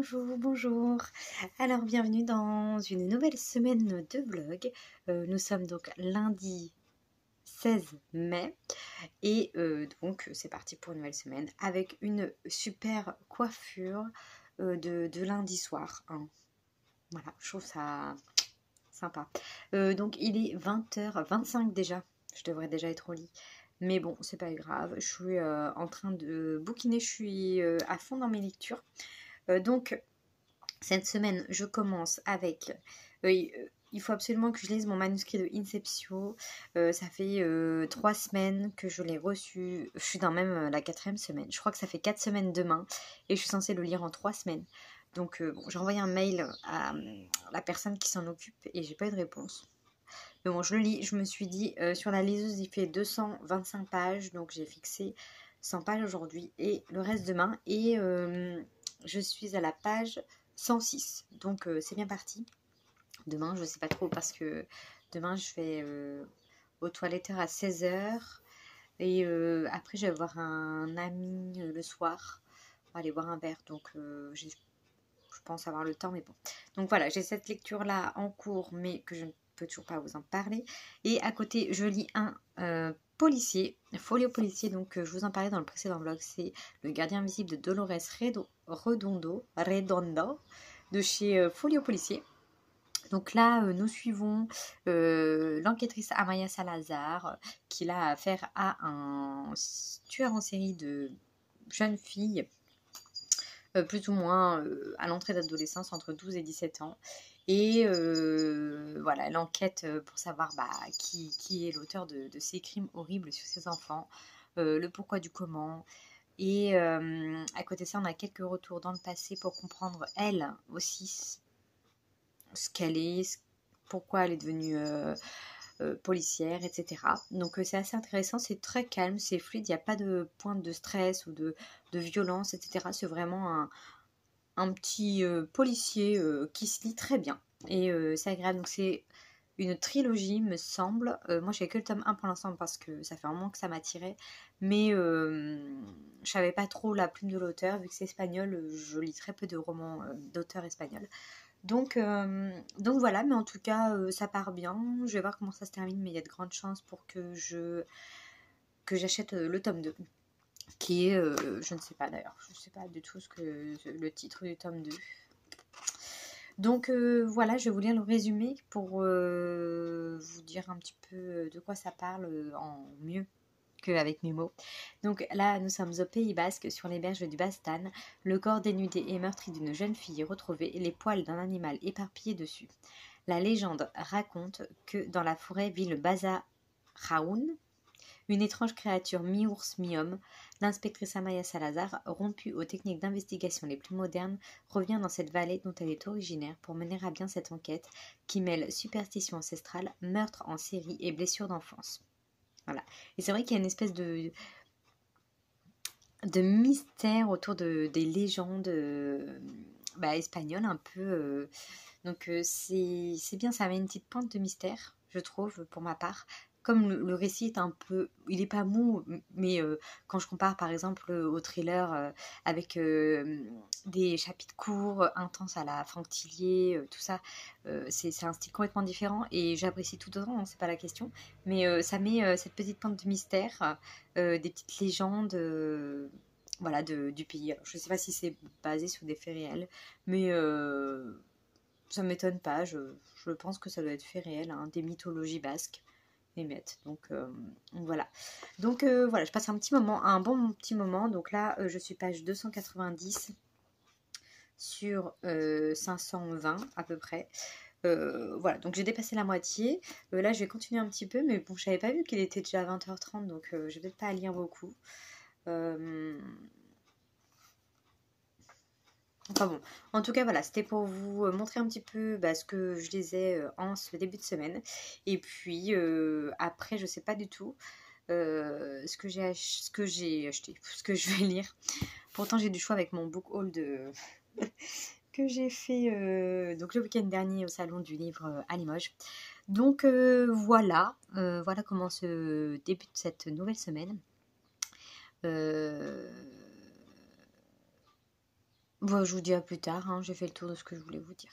Bonjour, bonjour. Alors bienvenue dans une nouvelle semaine de vlog. Nous sommes donc lundi 16 mai et donc c'est parti pour une nouvelle semaine avec une super coiffure de lundi soir, hein. Voilà, je trouve ça sympa. Donc il est 20h25 déjà. Je devrais déjà être au lit. Mais bon, c'est pas grave. Je suis en train de bouquiner. Je suis à fond dans mes lectures. Donc, cette semaine, je commence avec... il faut absolument que je lise mon manuscrit de Inceptio. Ça fait 3 semaines que je l'ai reçu. Je suis dans même la 4e semaine. Je crois que ça fait 4 semaines demain. Et je suis censée le lire en 3 semaines. Donc, bon, j'ai envoyé un mail à la personne qui s'en occupe et j'ai pas eu de réponse. Mais bon, je le lis. Je me suis dit, sur la liseuse, il fait 225 pages. Donc, j'ai fixé 100 pages aujourd'hui et le reste demain. Et je suis à la page 106. Donc, c'est bien parti. Demain, je sais pas trop parce que demain, je vais au toiletteur à 16h. Et après, je vais voir un ami le soir. On va aller boire un verre. Donc, je pense avoir le temps, mais bon. Donc voilà, j'ai cette lecture-là en cours, mais que je ne peux toujours pas vous en parler. Et à côté, je lis un policier, folio policier, donc je vous en parlais dans le précédent vlog, c'est Le Gardien Invisible de Dolores Redondo, de chez Folio Policier. Donc là, nous suivons l'enquêtrice Amaya Salazar, qui a affaire à un tueur en série de jeunes filles plus ou moins à l'entrée d'adolescence, entre 12 et 17 ans. Et voilà, elle enquête pour savoir qui est l'auteur de ces crimes horribles sur ses enfants, le pourquoi du comment. Et à côté de ça, on a quelques retours dans le passé pour comprendre, elle aussi, ce qu'elle est, pourquoi elle est devenue policière, etc. Donc c'est assez intéressant, c'est très calme, c'est fluide, il n'y a pas de pointe de stress ou de violence, etc. C'est vraiment un petit policier qui se lit très bien. Et c'est agréable. Donc c'est une trilogie, me semble. Moi, j'ai que le tome 1 pour l'instant parce que ça fait un moment que ça m'attirait. Mais je savais pas trop la plume de l'auteur. Vu que c'est espagnol, je lis très peu de romans d'auteurs espagnols. Donc voilà, mais en tout cas, ça part bien. Je vais voir comment ça se termine, mais il y a de grandes chances pour que j'achète le tome 2. Qui est, je ne sais pas d'ailleurs, je ne sais pas du tout le titre du tome 2. Donc voilà, je vais vous lire le résumé pour vous dire un petit peu de quoi ça parle en mieux qu'avec mes mots. Donc là, nous sommes au Pays Basque, sur les berges du Bastan. Le corps dénudé et meurtri d'une jeune fille est retrouvé et les poils d'un animal éparpillés dessus. La légende raconte que dans la forêt vit le Baza Raoun, une étrange créature mi-ours, mi-homme. L'inspectrice Amaya Salazar, rompue aux techniques d'investigation les plus modernes, revient dans cette vallée dont elle est originaire pour mener à bien cette enquête qui mêle superstition ancestrale, meurtre en série et blessures d'enfance. Voilà. Et c'est vrai qu'il y a une espèce de mystère autour des légendes espagnoles un peu. Donc c'est bien, ça avait une petite pointe de mystère, je trouve, pour ma part. Comme le récit est un peu... Il n'est pas mou, mais quand je compare par exemple au thriller avec des chapitres courts, intenses à la Franck Tillier, tout ça, c'est un style complètement différent et j'apprécie tout autant, hein, c'est pas la question. Mais ça met cette petite pointe de mystère, des petites légendes voilà, du pays. Alors, je ne sais pas si c'est basé sur des faits réels, mais ça ne m'étonne pas. Je pense que ça doit être fait réel, hein, des mythologies basques émettent. Donc voilà. Donc voilà, je passe un bon petit moment. Donc là, je suis page 290 sur 520 à peu près. Voilà, donc j'ai dépassé la moitié. Là, je vais continuer un petit peu, mais bon, je n'avais pas vu qu'il était déjà 20h30, donc je vais peut-être pas à lire beaucoup. Enfin bon, en tout cas voilà, c'était pour vous montrer un petit peu ce que je lisais en ce début de semaine. Et puis après, je sais pas du tout ce que j'ai acheté, ce que je vais lire. Pourtant j'ai du choix avec mon book haul que j'ai fait donc le week-end dernier au salon du livre à Limoges. Donc voilà comment se débute cette nouvelle semaine. Bon, je vous dis à plus tard, hein, j'ai fait le tour de ce que je voulais vous dire.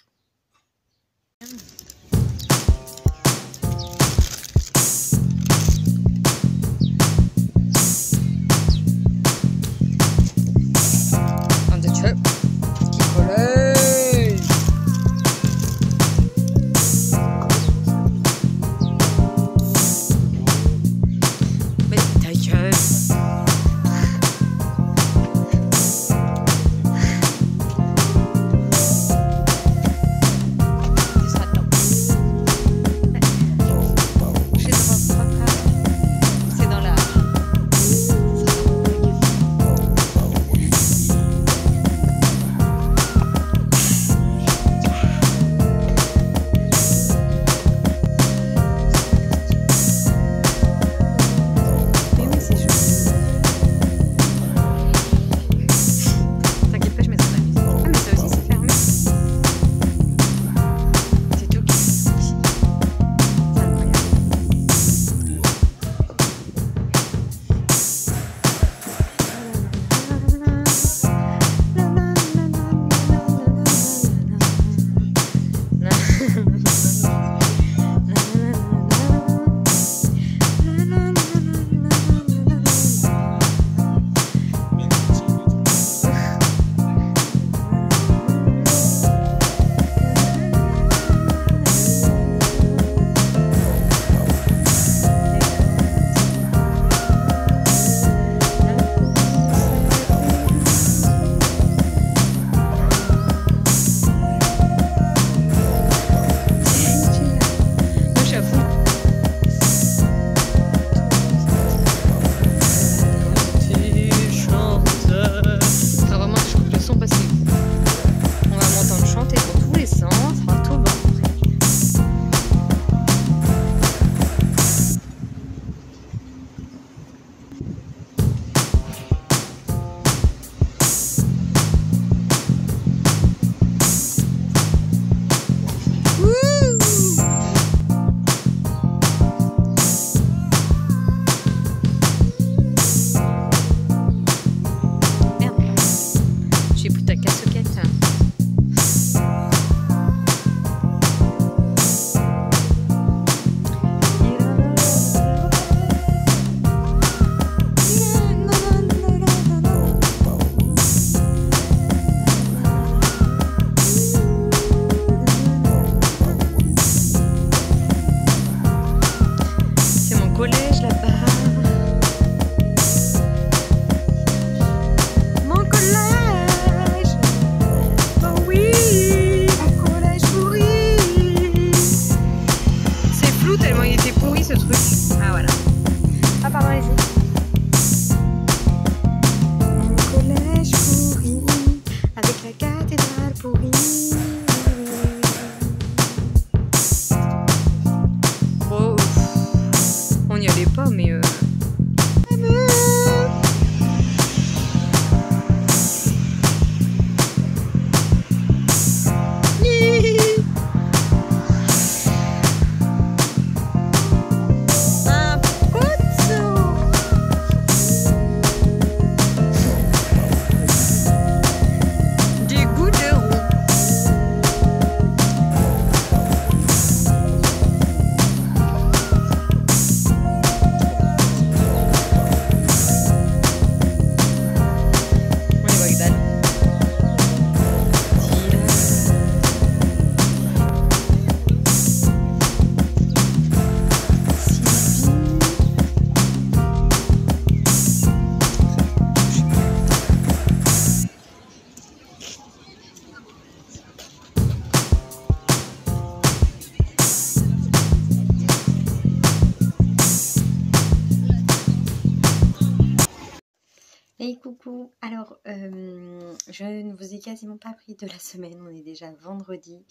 Hey coucou, alors je ne vous ai quasiment pas pris de la semaine, on est déjà vendredi,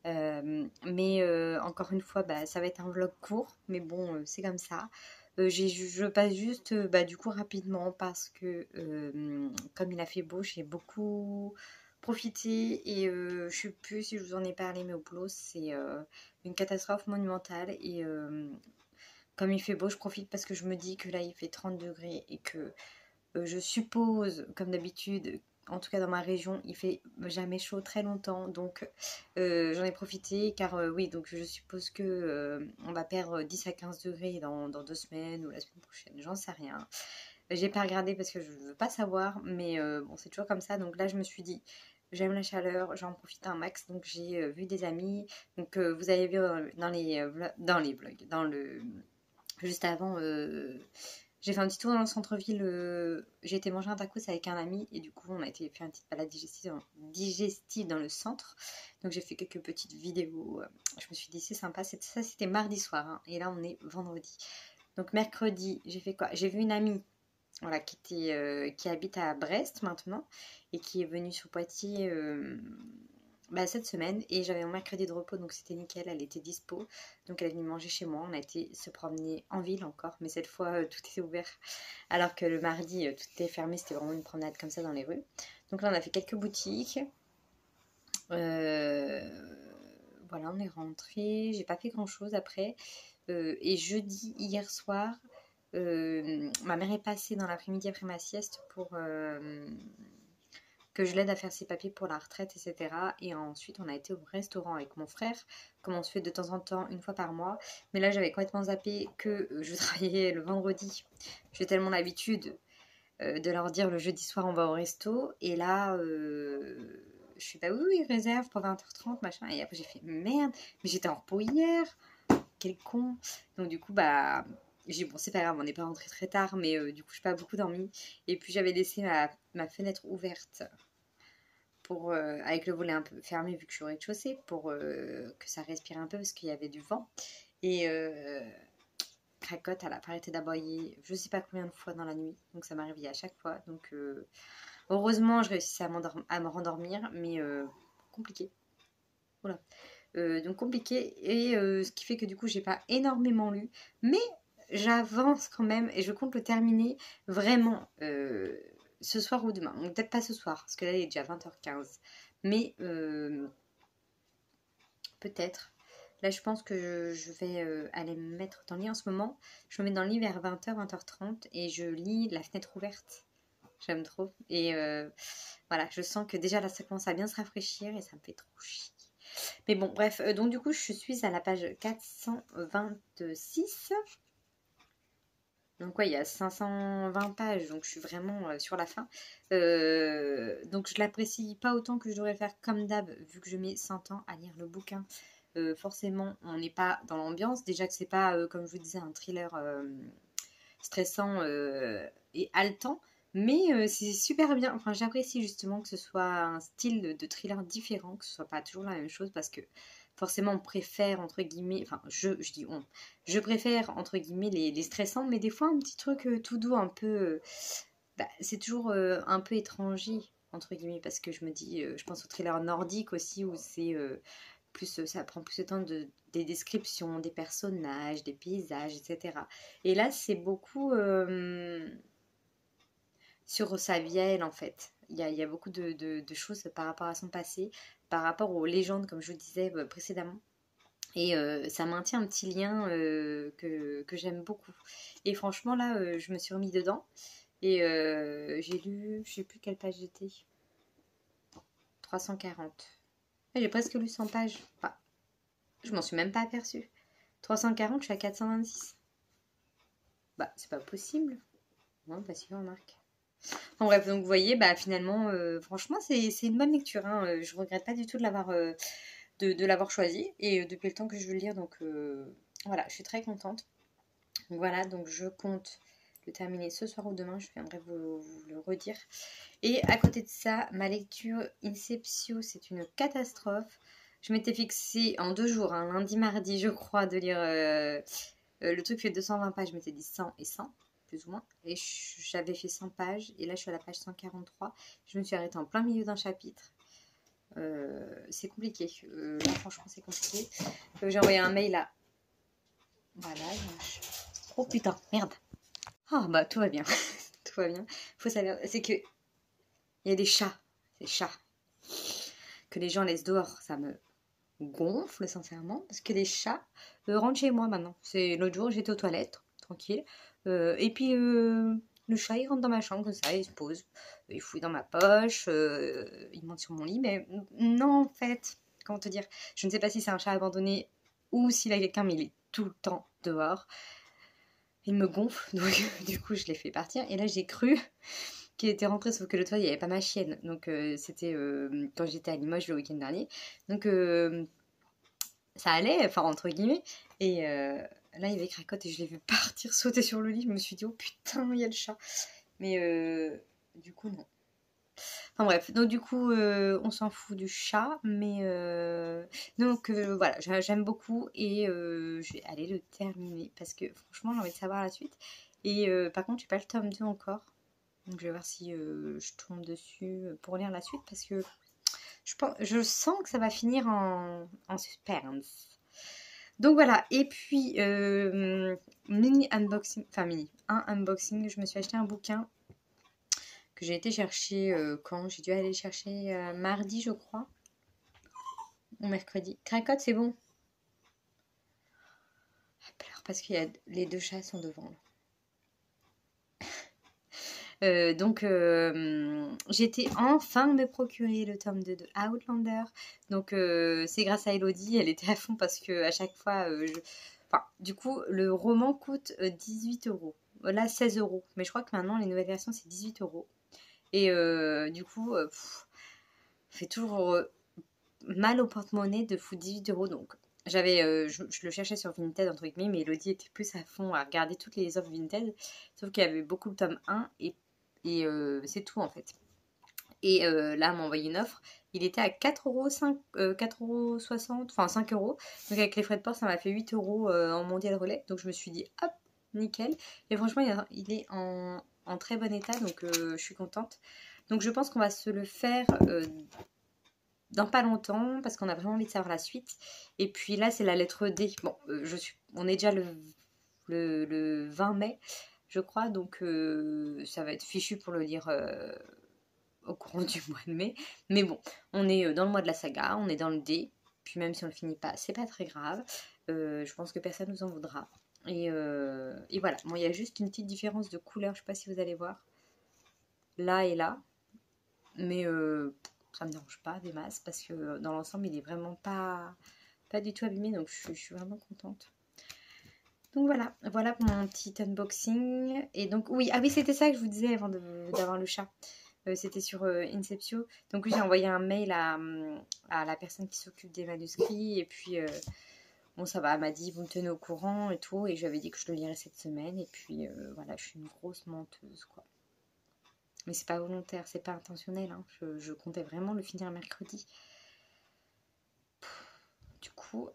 mais encore une fois ça va être un vlog court, mais bon c'est comme ça. Je passe juste du coup rapidement parce que comme il a fait beau, j'ai beaucoup profité et je sais plus si je vous en ai parlé, mais au boulot c'est une catastrophe monumentale et comme il fait beau je profite parce que je me dis que là il fait 30 degrés et que je suppose, comme d'habitude, en tout cas dans ma région, il fait jamais chaud très longtemps, donc j'en ai profité car oui, donc je suppose que on va perdre 10 à 15 degrés dans 2 semaines ou la semaine prochaine, j'en sais rien. J'ai pas regardé parce que je veux pas savoir, mais bon, c'est toujours comme ça. Donc là, je me suis dit, j'aime la chaleur, j'en profite un max. Donc j'ai vu des amis. Donc vous avez vu dans les vlogs, juste avant, j'ai fait un petit tour dans le centre-ville. J'ai été manger un tacos avec un ami et du coup, on a été faire une petite balade digestive dans le centre. Donc j'ai fait quelques petites vidéos. Je me suis dit, c'est sympa. Ça, c'était mardi soir, hein, et là, on est vendredi. Donc mercredi, j'ai fait quoi? J'ai vu une amie, voilà, qui habite à Brest maintenant et qui est venue sur Poitiers cette semaine, et j'avais mon mercredi de repos, donc c'était nickel, elle était dispo, donc elle est venue manger chez moi, on a été se promener en ville encore, mais cette fois tout était ouvert, alors que le mardi tout était fermé, c'était vraiment une promenade comme ça dans les rues. Donc là on a fait quelques boutiques, voilà, on est rentré, j'ai pas fait grand chose après, et jeudi, hier soir, ma mère est passée dans l'après-midi après ma sieste pour que je l'aide à faire ses papiers pour la retraite, etc. Et ensuite, on a été au restaurant avec mon frère, comme on se fait de temps en temps, une fois par mois. Mais là, j'avais complètement zappé que je travaillais le vendredi. J'ai tellement l'habitude de leur dire le jeudi soir, on va au resto. Et là, je suis pas, oui, réserve pour 20h30, machin. Et après, j'ai fait, merde, mais j'étais en repos hier. Quel con. Donc du coup, j'ai dit, bon, c'est pas grave, on n'est pas rentré très tard, mais du coup, je n'ai pas beaucoup dormi. Et puis, j'avais laissé ma fenêtre ouverte avec le volet un peu fermé, vu que je suis au rez-de-chaussée, pour que ça respire un peu, parce qu'il y avait du vent. Et Cracotte, elle a pas arrêté d'aboyer, je sais pas combien de fois dans la nuit. Donc, ça m'a réveillée à chaque fois. Donc, heureusement, je réussissais à me rendormir, mais compliqué. Voilà. Donc compliqué, et ce qui fait que du coup j'ai pas énormément lu, mais j'avance quand même et je compte le terminer vraiment ce soir ou demain. Donc peut-être pas ce soir parce que là il est déjà 20h15, mais peut-être. Là je pense que je vais aller me mettre dans le lit en ce moment. Je me mets dans le lit vers 20h, 20h30 et je lis la fenêtre ouverte. J'aime trop, et voilà, je sens que déjà là ça commence à bien se rafraîchir et ça me fait trop chier. Mais bon, bref, donc du coup, je suis à la page 426. Donc ouais, il y a 520 pages, donc je suis vraiment sur la fin. Donc je l'apprécie pas autant que je devrais faire comme d'hab, vu que je mets 100 ans à lire le bouquin. Forcément, on n'est pas dans l'ambiance. Déjà que c'est pas, comme je vous disais, un thriller stressant et haletant. Mais c'est super bien. Enfin, j'apprécie justement que ce soit un style de thriller différent, que ce soit pas toujours la même chose, parce que forcément on préfère, entre guillemets, enfin je dis on, je préfère entre guillemets les stressants, mais des fois un petit truc tout doux, un peu, c'est toujours un peu étranger, entre guillemets, parce que je me dis, je pense au thriller nordique aussi, où c'est plus, ça prend plus de temps des descriptions, des personnages, des paysages, etc. Et là c'est beaucoup sur sa vie à elle, en fait. Il y a beaucoup de choses par rapport à son passé, par rapport aux légendes, comme je vous disais précédemment. Et ça maintient un petit lien que j'aime beaucoup. Et franchement, là, je me suis remis dedans. Et j'ai lu, je sais plus quelle page j'étais. 340. Et j'ai presque lu 100 pages. Enfin, je m'en suis même pas aperçue. 340, je suis à 426. Bah, c'est pas possible. Non, pas si, remarque. En bref, donc vous voyez, finalement, franchement, c'est une bonne lecture, hein. Je regrette pas du tout de l'avoir choisi. Et depuis le temps que je veux le lire, donc voilà, je suis très contente. Donc voilà, donc je compte le terminer ce soir ou demain, je viendrai vous le redire. Et à côté de ça, ma lecture Inceptio, c'est une catastrophe. Je m'étais fixée en 2 jours, hein, lundi, mardi, je crois, de lire le truc fait 220 pages, je m'étais dit 100 et 100. Plus ou moins, et j'avais fait 100 pages, et là je suis à la page 143, je me suis arrêtée en plein milieu d'un chapitre. C'est compliqué, là franchement c'est compliqué. J'ai envoyé un mail à... Voilà, oh putain, merde. Oh tout va bien, tout va bien. Faut savoir, c'est que il y a des chats, que les gens laissent dehors, ça me gonfle sincèrement, parce que les chats rentrent chez moi maintenant. C'est l'autre jour, j'étais aux toilettes, tranquille, et puis Le chat, il rentre dans ma chambre comme ça, il se pose, il fouille dans ma poche, il monte sur mon lit, mais non, en fait, comment te dire, je ne sais pas si c'est un chat abandonné ou s'il a quelqu'un, mais il est tout le temps dehors. Il me gonfle, donc du coup, je l'ai fait partir. Et là, j'ai cru qu'il était rentré, sauf que l'autre fois, il n'y avait pas ma chienne. Donc, c'était quand j'étais à Limoges le week-end dernier. Donc, ça allait, enfin, entre guillemets. Et là, il y avait Cracotte et je l'ai vu partir, sauter sur le lit. Je me suis dit, oh putain, il y a le chat. Mais du coup, non. Enfin bref, donc du coup, on s'en fout du chat, mais donc voilà, j'aime beaucoup et je vais aller le terminer parce que franchement, j'ai envie de savoir la suite. Et par contre, j'ai pas le tome 2 encore, donc je vais voir si je tombe dessus pour lire la suite parce que je sens que ça va finir en suspense. Donc voilà, et puis mini unboxing, enfin mini, un unboxing, je me suis acheté un bouquin que j'ai été chercher quand j'ai dû aller chercher mardi, je crois, ou mercredi. Cracotte, c'est bon. Alors, parce que les deux chats sont devant. Donc, j'étais enfin me procurer le tome 2 de Outlander. Donc, c'est grâce à Elodie, elle était à fond parce que à chaque fois, enfin, du coup, le roman coûte 18 euros. Là, 16 euros. Mais je crois que maintenant, les nouvelles versions, c'est 18 euros. Et du coup, fait toujours mal au porte-monnaie de foutre 18 euros. Donc, je le cherchais sur Vinted, entre guillemets, mais Elodie était plus à fond à regarder toutes les offres Vinted. Sauf qu'il y avait beaucoup de tome 1 et c'est tout en fait. Et là, elle m'a envoyé une offre. Il était à 4 euros, 4,60 €, enfin 5 euros. Donc, avec les frais de port, ça m'a fait 8 euros en mondial relais. Donc, je me suis dit, hop, nickel. Et franchement, il est en très bon état. Donc, je suis contente. Donc, je pense qu'on va se le faire dans pas longtemps parce qu'on a vraiment envie de savoir la suite. Et puis là, c'est la lettre D. Bon, on est déjà le 20 mai, je crois, donc ça va être fichu pour le lire au courant du mois de mai. Mais bon, on est dans le mois de la saga, on est dans le D. Puis même si on le finit pas, c'est pas très grave. Je pense que personne nous en voudra. Et voilà. Bon, il y a juste une petite différence de couleur. Je sais pas si vous allez voir. Là et là. Mais ça me dérange pas des masses parce que dans l'ensemble, il est vraiment pas du tout abîmé. Donc je suis vraiment contente. Donc voilà pour mon petit unboxing. Et donc oui, ah oui, c'était ça que je vous disais avant d'avoir le chat. C'était sur Inceptio. Donc oui, j'ai envoyé un mail à la personne qui s'occupe des manuscrits. Et puis, bon, ça va, elle m'a dit, vous me tenez au courant et tout. Et je lui avais dit que je le lirais cette semaine. Et puis, voilà, je suis une grosse menteuse, quoi. Mais c'est pas volontaire, c'est pas intentionnel. Hein. Je comptais vraiment le finir mercredi. Du coup,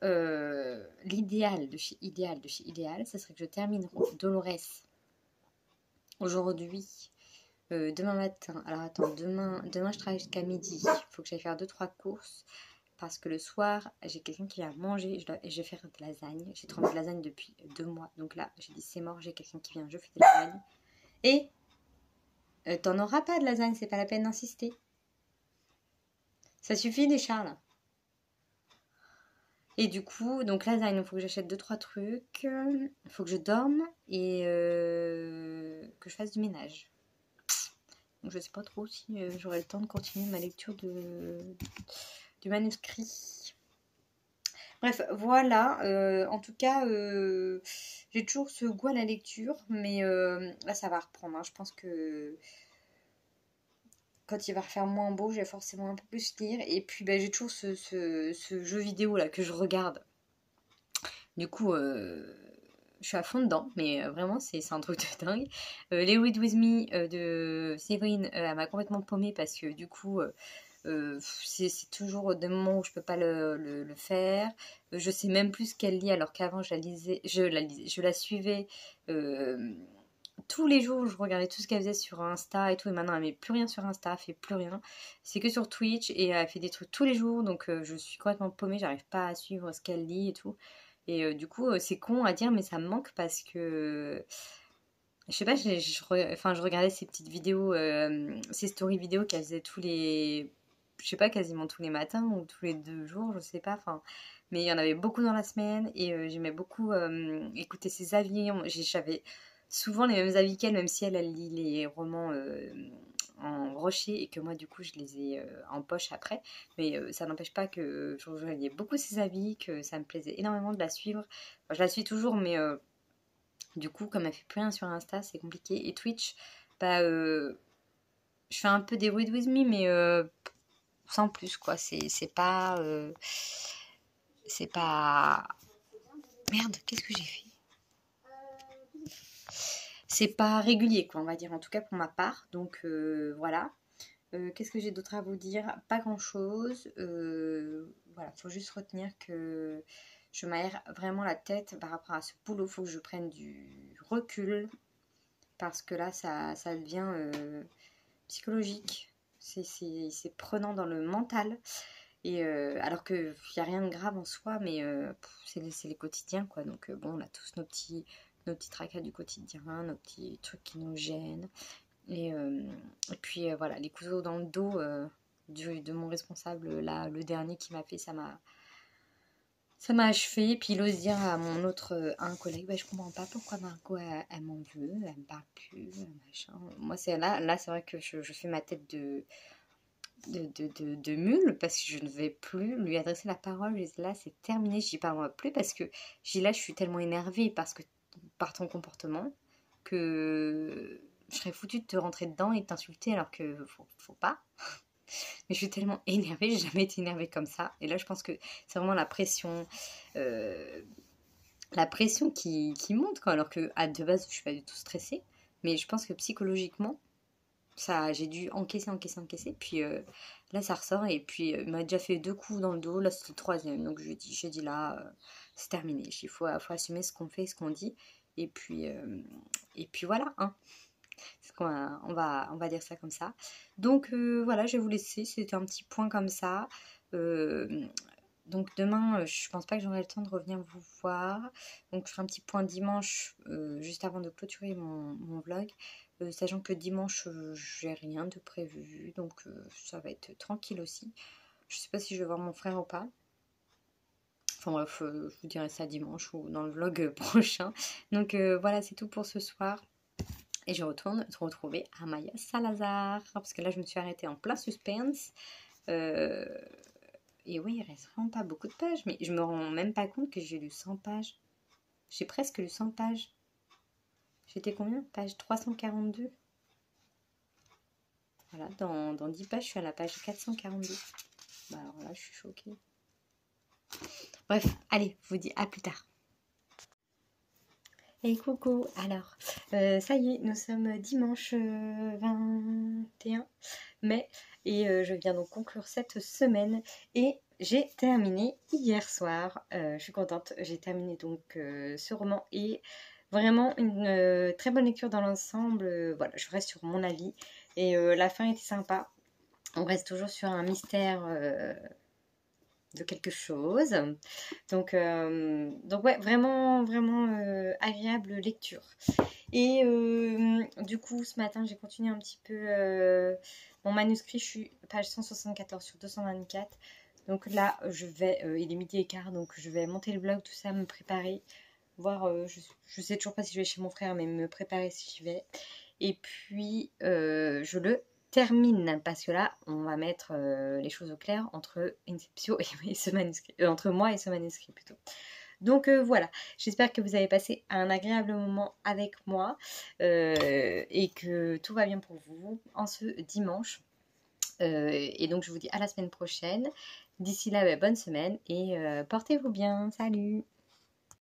l'idéal de chez Idéal, ça serait que je termine Dolores aujourd'hui. Demain matin, alors attends, demain je travaille jusqu'à midi, il faut que j'aille faire 2-3 courses, parce que le soir, j'ai quelqu'un qui vient manger, et je vais faire de lasagne, j'ai trop envie de lasagne depuis 2 mois, donc là, j'ai dit c'est mort, j'ai quelqu'un qui vient, je fais de lasagne, et t'en auras pas de lasagne, c'est pas la peine d'insister, ça suffit les chats là. Et du coup, donc lasagne, il faut que j'achète 2-3 trucs, il faut que je dorme, et que je fasse du ménage. Donc je sais pas trop si j'aurai le temps de continuer ma lecture du manuscrit. Bref, voilà. En tout cas, j'ai toujours ce goût à la lecture, mais là ça va reprendre. Hein. Je pense que quand il va refaire moins beau, je vais forcément un peu plus lire. Et puis j'ai toujours ce jeu vidéo là que je regarde. Du coup, je suis à fond dedans, mais vraiment, c'est un truc de dingue. Les Read With Me de Séverine, elle m'a complètement paumée parce que du coup, c'est toujours des moments où je peux pas le faire. Je sais même plus ce qu'elle lit alors qu'avant je la suivais tous les jours. Je regardais tout ce qu'elle faisait sur Insta et tout, et maintenant elle met plus rien sur Insta, elle fait plus rien. C'est que sur Twitch et elle fait des trucs tous les jours, donc je suis complètement paumée, j'arrive pas à suivre ce qu'elle lit et tout. Et du coup, c'est con à dire, mais ça me manque parce que je sais pas, je regardais ces petites vidéos, ces stories vidéos qu'elle faisait je sais pas, quasiment tous les matins ou tous les 2 jours, je sais pas, enfin, mais il y en avait beaucoup dans la semaine et j'aimais beaucoup écouter ses avis. souvent les mêmes avis qu'elle, même si elle lit les romans en brochet et que moi du coup je les ai en poche après, mais ça n'empêche pas que je rejoignais beaucoup ses avis, que ça me plaisait énormément de la suivre. Enfin, je la suis toujours, mais du coup comme elle fait plus rien sur Insta c'est compliqué, et Twitch, bah je fais un peu des Read With Me, mais sans plus quoi, c'est pas merde, qu'est-ce que j'ai fait, c'est pas régulier quoi, on va dire, en tout cas pour ma part, donc voilà. Qu'est-ce que j'ai d'autre à vous dire? Pas grand chose. Voilà, faut juste retenir que je m'aère vraiment la tête par rapport à ce boulot. Faut que je prenne du recul parce que là, ça devient psychologique. C'est prenant dans le mental. Et alors qu'il n'y a rien de grave en soi, mais c'est les quotidiens quoi. Donc bon, on a tous nos petits tracas du quotidien, nos petits trucs qui nous gênent. Et puis voilà, les couteaux dans le dos de mon responsable, là, le dernier qui m'a fait, ça m'a achevé. Puis il ose dire à mon autre, un collègue, bah, je comprends pas pourquoi Margot, elle m'en veut, elle me parle plus, machin. Moi, c'est là c'est vrai que je fais ma tête de mule parce que je ne vais plus lui adresser la parole. Et là, c'est terminé, j'y parlerai plus parce que là, je suis tellement énervée par ton comportement que je serais foutue de te rentrer dedans et de t'insulter alors que faut pas. Mais je suis tellement énervée, j'ai jamais été énervée comme ça. Et là, je pense que c'est vraiment euh, la pression qui monte, quoi. Alors que de base, je suis pas du tout stressée. Mais je pense que psychologiquement, ça, j'ai dû encaisser. Puis là, ça ressort. Et puis, il m'a déjà fait 2 coups dans le dos. Là, c'était le troisième. Donc, j'ai dit là, c'est terminé. Il faut assumer ce qu'on fait, ce qu'on dit. Et puis voilà, hein. On va dire ça comme ça. Donc voilà, je vais vous laisser. C'était un petit point comme ça. Euh, donc demain, je pense pas que j'aurai le temps de revenir vous voir. Donc je ferai un petit point dimanche, juste avant de clôturer mon vlog. Sachant que dimanche, j'ai rien de prévu. Donc ça va être tranquille aussi. Je sais pas si je vais voir mon frère ou pas. Enfin bref, je vous dirai ça dimanche ou dans le vlog prochain. Donc voilà, c'est tout pour ce soir. Et je retourne te retrouver Amaya Salazar. Parce que là, je me suis arrêtée en plein suspense. Et oui, il reste vraiment pas beaucoup de pages. Mais je me rends même pas compte que j'ai lu 100 pages. J'ai presque lu 100 pages. J'étais combien? Page 342. Voilà, dans 10 pages, je suis à la page 442. Bah alors là, je suis choquée. Bref, allez, je vous dis à plus tard. Et coucou, alors, ça y est, nous sommes dimanche 21 mai et je viens donc conclure cette semaine et j'ai terminé hier soir. Je suis contente, j'ai terminé donc ce roman et vraiment une très bonne lecture dans l'ensemble. Voilà, je reste sur mon avis et la fin était sympa. On reste toujours sur un mystère de quelque chose. Donc ouais, vraiment, vraiment agréable lecture. Et du coup, ce matin, j'ai continué un petit peu mon manuscrit. Je suis page 174 sur 224. Donc là, il est midi et quart, donc je vais monter le vlog, tout ça, me préparer. Voir, je sais toujours pas si je vais chez mon frère, mais me préparer si j'y vais. Et puis, je le termine parce que là, on va mettre les choses au clair entre Inceptio et ce manuscrit, entre moi et ce manuscrit plutôt. Donc voilà, j'espère que vous avez passé un agréable moment avec moi et que tout va bien pour vous en ce dimanche. Et donc je vous dis à la semaine prochaine. D'ici là, bonne semaine et portez-vous bien. Salut!